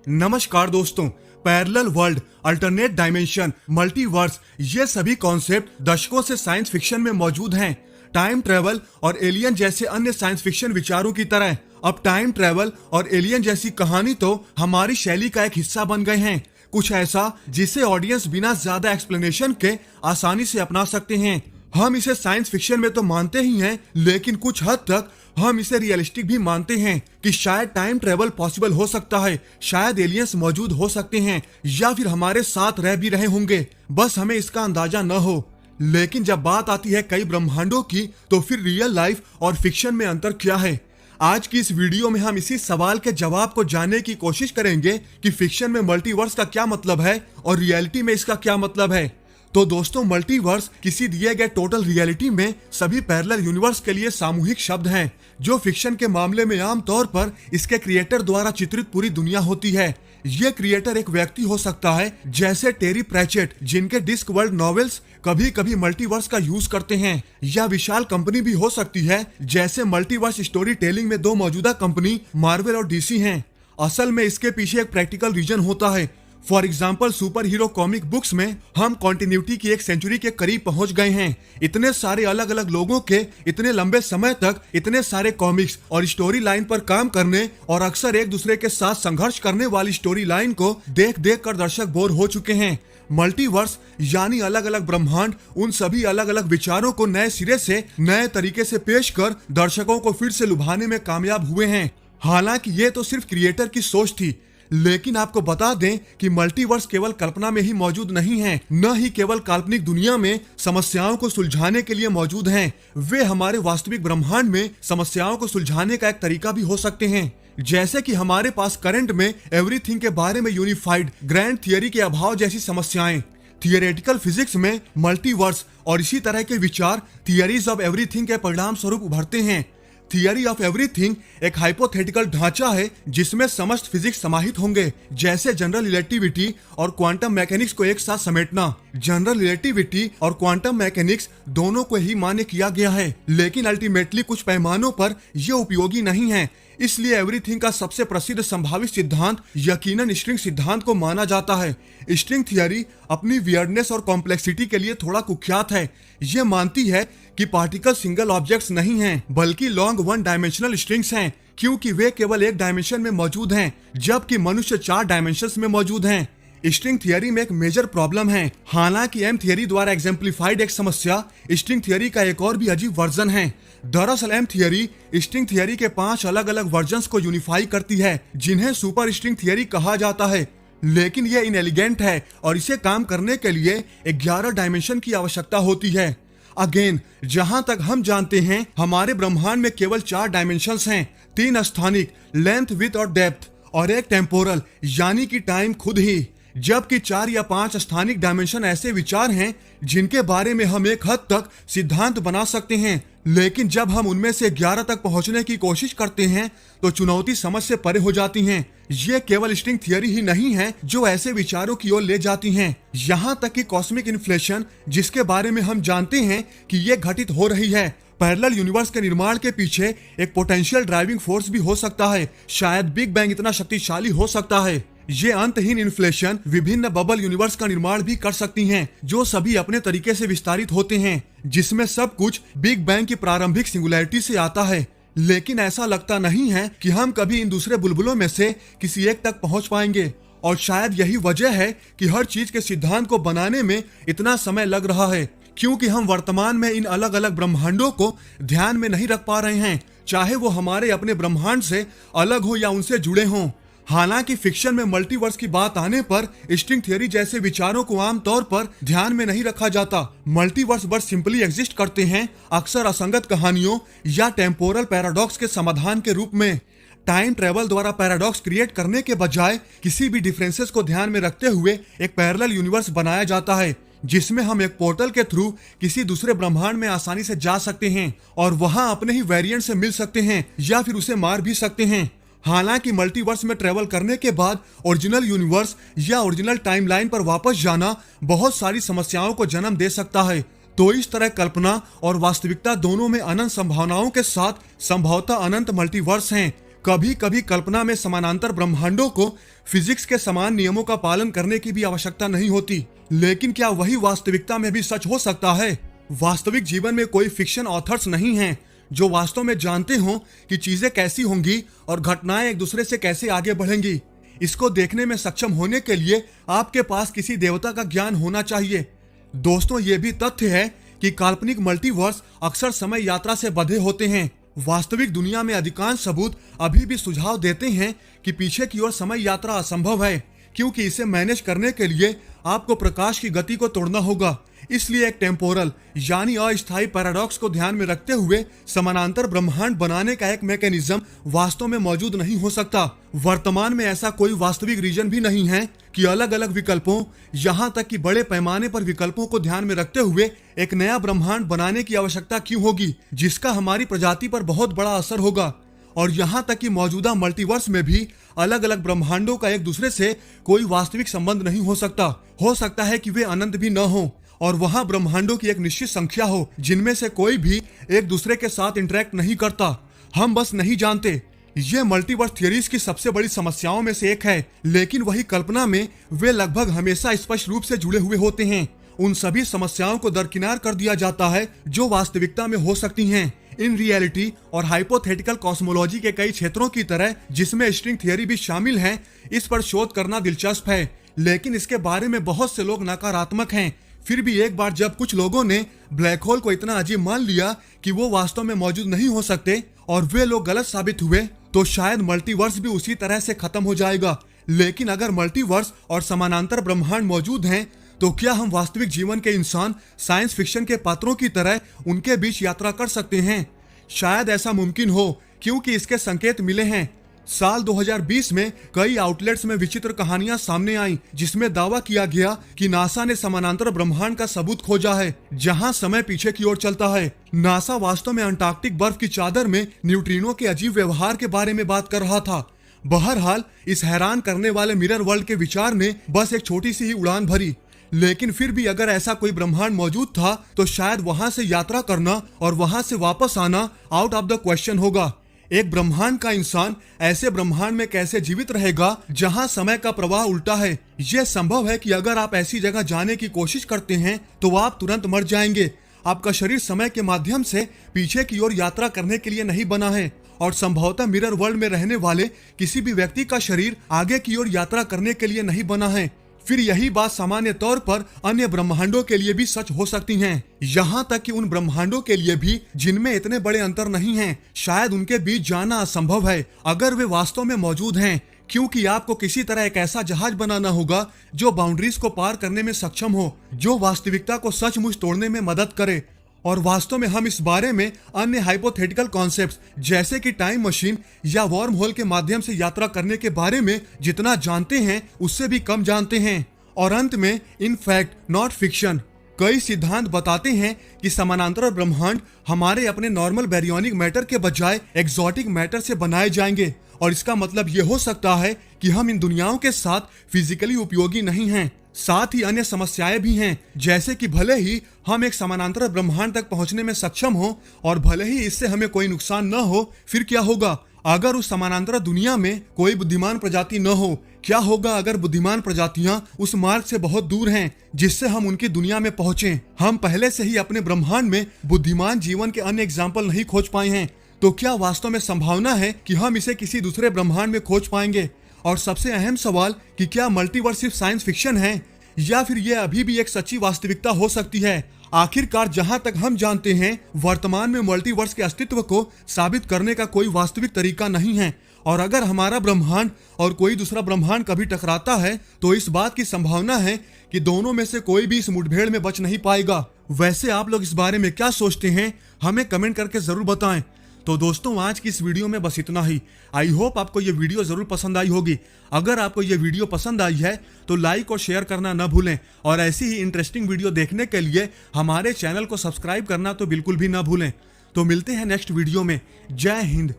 नमस्कार दोस्तों, parallel world, alternate dimension, multiverse, ये सभी कॉन्सेप्ट दशकों से साइंस फिक्शन में मौजूद हैं। टाइम ट्रेवल और एलियन जैसे अन्य साइंस फिक्शन विचारों की तरह अब टाइम ट्रेवल और एलियन जैसी कहानी तो हमारी शैली का एक हिस्सा बन गए हैं। कुछ ऐसा जिसे ऑडियंस बिना ज्यादा एक्सप्लेनेशन के आसानी से अपना सकते हैं। हम इसे साइंस फिक्शन में तो मानते ही हैं, लेकिन कुछ हद तक हम इसे रियलिस्टिक भी मानते हैं कि शायद टाइम ट्रेवल पॉसिबल हो सकता है, शायद एलियंस मौजूद हो सकते हैं या फिर हमारे साथ रह भी रहे होंगे, बस हमें इसका अंदाजा न हो। लेकिन जब बात आती है कई ब्रह्मांडों की, तो फिर रियल लाइफ और फिक्शन में अंतर क्या है? आज की इस वीडियो में हम इसी सवाल के जवाब को जानने की कोशिश करेंगे कि फिक्शन में मल्टीवर्स का क्या मतलब है और रियलिटी में इसका क्या मतलब है। तो दोस्तों, मल्टीवर्स किसी दिए गए टोटल रियलिटी में सभी पैरेलल यूनिवर्स के लिए सामूहिक शब्द हैं, जो फिक्शन के मामले में आमतौर पर इसके क्रिएटर द्वारा चित्रित पूरी दुनिया होती है। ये क्रिएटर एक व्यक्ति हो सकता है, जैसे टेरी प्रेचेट, जिनके डिस्क वर्ल्ड नॉवेल्स कभी कभी मल्टीवर्स का यूज करते हैं, या विशाल कंपनी भी हो सकती है, जैसे मल्टीवर्स स्टोरी टेलिंग में दो मौजूदा कंपनी मार्वल और डीसी हैं। असल में इसके पीछे एक प्रैक्टिकल रीजन होता है। For example, super hero comic books में हम कॉन्टिन्यूटी की एक सेंचुरी के करीब पहुंच गए हैं। इतने सारे अलग अलग लोगों के इतने लंबे समय तक इतने सारे कॉमिक्स और स्टोरी लाइन पर काम करने और अक्सर एक दूसरे के साथ संघर्ष करने वाली स्टोरी लाइन को देख देख कर दर्शक बोर हो चुके हैं। मल्टीवर्स यानी अलग अलग ब्रह्मांड उन सभी अलग अलग विचारों को नए सिरे से नए तरीके से पेश कर दर्शकों को फिर से लुभाने में कामयाब हुए हैं। हालांकि ये तो सिर्फ क्रिएटर की सोच थी, लेकिन आपको बता दें कि मल्टीवर्स केवल कल्पना में ही मौजूद नहीं है, न ही केवल काल्पनिक दुनिया में समस्याओं को सुलझाने के लिए मौजूद हैं। वे हमारे वास्तविक ब्रह्मांड में समस्याओं को सुलझाने का एक तरीका भी हो सकते हैं। जैसे कि हमारे पास करंट में एवरीथिंग के बारे में यूनिफाइड ग्रैंड थियरी के अभाव जैसी समस्याएं, थियोरेटिकल फिजिक्स में मल्टीवर्स और इसी तरह के विचार थियरीज ऑफ एवरीथिंग के परिणाम स्वरूप उभरते हैं। थियरी ऑफ एवरीथिंग एक हाइपोथेटिकल ढांचा है जिसमें समस्त फिजिक्स समाहित होंगे, जैसे जनरल रिलेटिविटी और क्वांटम मैकेनिक्स को एक साथ समेटना। जनरल रिलेटिविटी और क्वांटम मैकेनिक्स दोनों को ही मान्य किया गया है, लेकिन अल्टीमेटली कुछ पैमानों पर ये उपयोगी नहीं है। इसलिए एवरीथिंग का सबसे प्रसिद्ध संभावित सिद्धांत यकीनन स्ट्रिंग सिद्धांत को माना जाता है। स्ट्रिंग थियरी अपनी वियर्डनेस और कॉम्प्लेक्सिटी के लिए थोड़ा कुख्यात है। ये मानती है कि पार्टिकल सिंगल ऑब्जेक्ट्स नहीं हैं, बल्कि लॉन्ग वन डायमेंशनल स्ट्रिंग्स हैं, क्योंकि वे केवल एक डायमेंशन में मौजूद हैं, जबकि मनुष्य 4 डायमेंशंस में मौजूद हैं। स्ट्रिंग थियरी में एक मेजर प्रॉब्लम है। हालांकि एम थियरी द्वारा एग्जेम्पलीफाइड एक समस्या स्ट्रिंग थियरी का एक और भी अजीब वर्जन है। दरअसल एम थियरी स्ट्रिंग थियरी के 5 अलग अलग वर्जन्स को यूनिफाई करती है, जिन्हें सुपर स्ट्रिंग थियरी कहा जाता है। लेकिन यह इनएलिगेंट है और इसे काम करने के लिए 11 डायमेंशन की आवश्यकता होती है। अगेन, जहां तक हम जानते हैं, हमारे ब्रह्मांड में केवल 4 डायमेंशंस हैं, 3 स्थानिक लेंथ, विड्थ और डेप्थ, और एक टेम्पोरल यानी कि टाइम खुद ही। जबकि 4 या 5 स्थानिक डायमेंशन ऐसे विचार हैं जिनके बारे में हम एक हद तक सिद्धांत बना सकते हैं, लेकिन जब हम उनमें से 11 तक पहुंचने की कोशिश करते हैं तो चुनौती समझ से परे हो जाती हैं। ये केवल स्ट्रिंग थियरी ही नहीं है जो ऐसे विचारों की ओर ले जाती हैं। यहाँ तक कि कॉस्मिक इन्फ्लेशन, जिसके बारे में हम जानते हैं कि ये घटित हो रही है, पैरेलल यूनिवर्स के निर्माण के पीछे एक पोटेंशियल ड्राइविंग फोर्स भी हो सकता है। शायद बिग बैंग इतना शक्तिशाली हो सकता है। ये अंतहीन इन्फ्लेशन विभिन्न बबल यूनिवर्स का निर्माण भी कर सकती हैं, जो सभी अपने तरीके से विस्तारित होते हैं, जिसमें सब कुछ बिग बैंग की प्रारंभिक सिंगुलैरिटी से आता है। लेकिन ऐसा लगता नहीं है कि हम कभी इन दूसरे बुलबुलों में से किसी एक तक पहुंच पाएंगे, और शायद यही वजह है कि हर चीज के सिद्धांत को बनाने में इतना समय लग रहा है, क्योंकि हम वर्तमान में इन अलग अलग ब्रह्मांडों को ध्यान में नहीं रख पा रहे हैं, चाहे वो हमारे अपने ब्रह्मांड से अलग हो या उनसे जुड़े हों। हालांकि फिक्शन में मल्टीवर्स की बात आने पर स्ट्रिंग थियरी जैसे विचारों को आमतौर पर ध्यान में नहीं रखा जाता। मल्टीवर्स बस सिंपली एग्जिस्ट करते हैं, अक्सर असंगत कहानियों या टेम्पोरल पैराडॉक्स के समाधान के रूप में। टाइम ट्रेवल द्वारा पैराडॉक्स क्रिएट करने के बजाय किसी भी डिफरेंसेस को ध्यान में रखते हुए एक पैरेलल यूनिवर्स बनाया जाता है, जिसमें हम एक पोर्टल के थ्रू किसी दूसरे ब्रह्मांड में आसानी से जा सकते हैं और वहां अपने ही वेरिएंट से मिल सकते हैं या फिर उसे मार भी सकते हैं। हालांकि मल्टीवर्स में ट्रेवल करने के बाद ओरिजिनल यूनिवर्स या ओरिजिनल टाइमलाइन पर वापस जाना बहुत सारी समस्याओं को जन्म दे सकता है। तो इस तरह कल्पना और वास्तविकता दोनों में अनंत संभावनाओं के साथ संभवतः अनंत मल्टीवर्स हैं। कभी कभी कल्पना में समानांतर ब्रह्मांडों को फिजिक्स के समान नियमों का पालन करने की भी आवश्यकता नहीं होती, लेकिन क्या वही वास्तविकता में भी सच हो सकता है? वास्तविक जीवन में कोई फिक्शन ऑथर्स नहीं हैं जो वास्तव में जानते हों कि चीजें कैसी होंगी और घटनाएं एक दूसरे से कैसे आगे बढ़ेंगी। इसको देखने में सक्षम होने के लिए आपके पास किसी देवता का ज्ञान होना चाहिए। दोस्तों, ये भी तथ्य है कि काल्पनिक मल्टीवर्स अक्सर समय यात्रा से बंधे होते हैं। वास्तविक दुनिया में अधिकांश सबूत अभी भी सुझाव देते हैं कि पीछे की ओर समय यात्रा असंभव है, क्योंकि इसे मैनेज करने के लिए आपको प्रकाश की गति को तोड़ना होगा। इसलिए एक टेम्पोरल यानी अस्थायी पैराडॉक्स को ध्यान में रखते हुए समानांतर ब्रह्मांड बनाने का एक मैकेनिज्म वास्तव में मौजूद नहीं हो सकता। वर्तमान में ऐसा कोई वास्तविक रीजन भी नहीं है कि अलग अलग विकल्पों, यहाँ तक कि बड़े पैमाने पर विकल्पों को ध्यान में रखते हुए एक नया ब्रह्मांड बनाने की आवश्यकता क्यों होगी, जिसका हमारी प्रजाति पर बहुत बड़ा असर होगा। और यहाँ तक कि मौजूदा मल्टीवर्स में भी अलग अलग ब्रह्मांडों का एक दूसरे से कोई वास्तविक संबंध नहीं हो सकता। हो सकता है कि वे अनंत भी न हो और वहाँ ब्रह्मांडों की एक निश्चित संख्या हो जिनमें से कोई भी एक दूसरे के साथ इंटरेक्ट नहीं करता। हम बस नहीं जानते। ये मल्टीवर्स थियरीज की सबसे बड़ी समस्याओं में से एक है, लेकिन वही कल्पना में वे लगभग हमेशा स्पष्ट रूप से जुड़े हुए होते हैं। उन सभी समस्याओं को दरकिनार कर दिया जाता है जो वास्तविकता में हो सकती हैं। इन रियलिटी और हाइपोथेटिकल कॉस्मोलॉजी के कई क्षेत्रों की तरह, जिसमें स्ट्रिंग थियरी भी शामिल है, इस पर शोध करना दिलचस्प है, लेकिन इसके बारे में बहुत से लोग नकारात्मक हैं। फिर भी एक बार जब कुछ लोगों ने ब्लैक होल को इतना अजीब मान लिया कि वो वास्तव में मौजूद नहीं हो सकते और वे लोग गलत साबित हुए, तो शायद मल्टीवर्स भी उसी तरह से खत्म हो जाएगा। लेकिन अगर मल्टीवर्स और समानांतर ब्रह्मांड मौजूद हैं, तो क्या हम वास्तविक जीवन के इंसान साइंस फिक्शन के पात्रों की तरह उनके बीच यात्रा कर सकते हैं? शायद ऐसा मुमकिन हो, क्योंकि इसके संकेत मिले हैं। साल 2020 में कई आउटलेट्स में विचित्र कहानियां सामने आईं, जिसमें दावा किया गया कि नासा ने समानांतर ब्रह्मांड का सबूत खोजा है जहां समय पीछे की ओर चलता है। नासा वास्तव में अंटार्कटिक बर्फ की चादर में न्यूट्रिनो के अजीब व्यवहार के बारे में बात कर रहा था। बहरहाल, इस हैरान करने वाले मिरर वर्ल्ड के विचार ने बस एक छोटी सी ही उड़ान भरी। लेकिन फिर भी अगर ऐसा कोई ब्रह्मांड मौजूद था, तो शायद वहां से यात्रा करना और वहां से वापस आना आउट ऑफ द क्वेश्चन होगा। एक ब्रह्मांड का इंसान ऐसे ब्रह्मांड में कैसे जीवित रहेगा जहां समय का प्रवाह उल्टा है? यह संभव है कि अगर आप ऐसी जगह जाने की कोशिश करते हैं तो आप तुरंत मर जाएंगे। आपका शरीर समय के माध्यम से पीछे की ओर यात्रा करने के लिए नहीं बना है, और संभवतः मिरर वर्ल्ड में रहने वाले किसी भी व्यक्ति का शरीर आगे की ओर यात्रा करने के लिए नहीं बना है। फिर यही बात सामान्य तौर पर अन्य ब्रह्मांडों के लिए भी सच हो सकती है, यहाँ तक कि उन ब्रह्मांडों के लिए भी जिनमें इतने बड़े अंतर नहीं हैं। शायद उनके बीच जाना असंभव है अगर वे वास्तव में मौजूद हैं, क्योंकि आपको किसी तरह एक ऐसा जहाज बनाना होगा जो बाउंड्रीज को पार करने में सक्षम हो, जो वास्तविकता को सचमुच तोड़ने में मदद करे। और वास्तव में हम इस बारे में अन्य हाइपोथेटिकल कॉन्सेप्ट्स जैसे कि टाइम मशीन या वॉर्म होल के माध्यम से यात्रा करने के बारे में जितना जानते हैं उससे भी कम जानते हैं। और अंत में, इन फैक्ट नॉट फिक्शन, कई सिद्धांत बताते हैं कि समानांतर ब्रह्मांड हमारे अपने नॉर्मल बैरियोनिक मैटर के बजाय एक्सोटिक मैटर से बनाए जाएंगे। और इसका मतलब ये हो सकता है कि हम इन दुनियाओं के साथ फिजिकली उपयोगी नहीं हैं। साथ ही अन्य समस्याएं भी हैं, जैसे कि भले ही हम एक समानांतर ब्रह्मांड तक पहुंचने में सक्षम हो और भले ही इससे हमें कोई नुकसान न हो, फिर क्या होगा अगर उस समानांतर दुनिया में कोई बुद्धिमान प्रजाति न हो? क्या होगा अगर बुद्धिमान प्रजातियां उस मार्ग से बहुत दूर हैं जिससे हम उनकी दुनिया में पहुंचे? हम पहले से ही अपने ब्रह्मांड में बुद्धिमान जीवन के अन्य एग्जाम्पल नहीं खोज पाए हैं, तो क्या वास्तव में संभावना है कि हम इसे किसी दूसरे ब्रह्मांड में खोज पाएंगे? और सबसे अहम सवाल कि क्या मल्टीवर्स सिर्फ साइंस फिक्शन है या फिर यह अभी भी एक सच्ची वास्तविकता हो सकती है? आखिरकार जहां तक हम जानते हैं, वर्तमान में मल्टीवर्स के अस्तित्व को साबित करने का कोई वास्तविक तरीका नहीं है। और अगर हमारा ब्रह्मांड और कोई दूसरा ब्रह्मांड कभी टकराता है, तो इस बात की संभावना है कि दोनों में से कोई भी इस मुठभेड़ में बच नहीं पाएगा। वैसे आप लोग इस बारे में क्या सोचते हैं? हमें कमेंट करके जरूर बताएं। तो दोस्तों, आज की इस वीडियो में बस इतना ही। आई होप आपको ये वीडियो जरूर पसंद आई होगी। अगर आपको ये वीडियो पसंद आई है तो लाइक और शेयर करना न भूलें, और ऐसी ही इंटरेस्टिंग वीडियो देखने के लिए हमारे चैनल को सब्सक्राइब करना तो बिल्कुल भी न भूलें। तो मिलते हैं नेक्स्ट वीडियो में। जय हिंद।